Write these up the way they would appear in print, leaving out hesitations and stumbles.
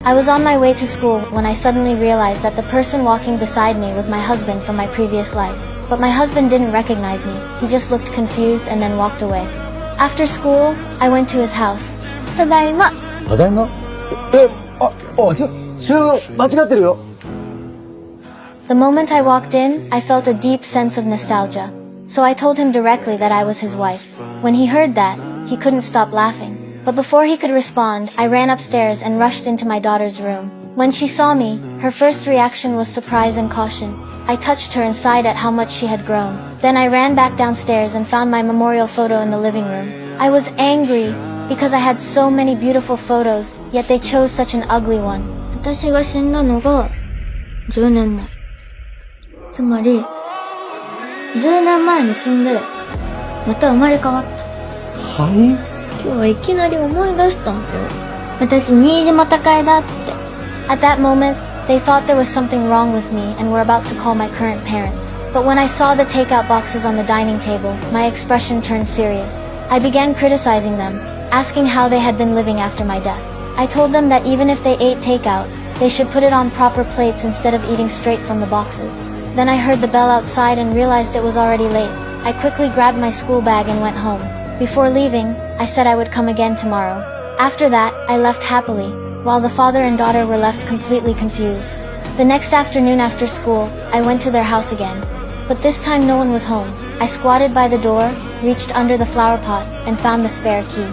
I was on my way to school when I suddenly realized that the person walking beside me was my husband from my previous life. But my husband didn't recognize me. He just looked confused and then walked away. After school, I went to his house. ただいま。ただいま。集合間違ってるよ。The moment I walked in, I felt a deep sense of nostalgia. So I told him directly that I was his wife. When he heard that, he couldn't stop laughing. But before he could respond, I ran upstairs and rushed into my daughter's room. When she saw me, her first reaction was surprise and caution. I touched her and sighed at how much she had grown. Then I ran back downstairs and found my memorial photo in the living room. I was angry because I had so many beautiful photos, yet they chose such an ugly one. 私が死んだのが10年前。つまり、10年前に死んで、また生まれ変わった。はい。今日はいきなり思い出したんだよ。私、新島高江だって。At that moment, they thought there was something wrong with me and were about to call my current parents. But when I saw the takeout boxes on the dining table, my expression turned serious. I began criticizing them, asking how they had been living after my death. I told them that even if they ate takeout, they should put it on proper plates instead of eating straight from the boxes. Then I heard the bell outside and realized it was already late. I quickly grabbed my school bag and went home. Before leaving, I said I would come again tomorrow. After that, I left happily, while the father and daughter were left completely confused. The next afternoon after school, I went to their house again. But this time no one was home. I squatted by the door, reached under the flower pot, and found the spare key.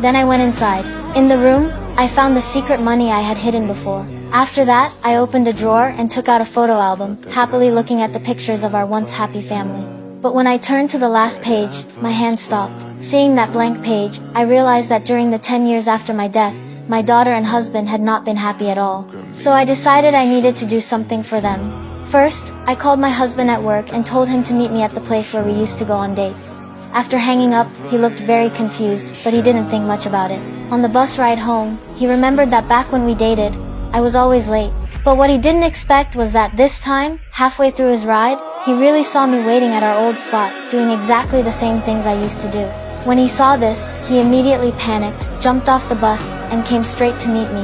Then I went inside. In the room, I found the secret money I had hidden before. After that, I opened a drawer and took out a photo album, happily looking at the pictures of our once happy family. But when I turned to the last page, my hand stopped. Seeing that blank page, I realized that during the 10 years after my death, my daughter and husband had not been happy at all. So I decided I needed to do something for them. First, I called my husband at work and told him to meet me at the place where we used to go on dates. After hanging up, he looked very confused, but he didn't think much about it. On the bus ride home, he remembered that back when we dated, I was always late. But what he didn't expect was that this time, halfway through his ride, he really saw me waiting at our old spot, doing exactly the same things I used to do. When he saw this, he immediately panicked, jumped off the bus, and came straight to meet me.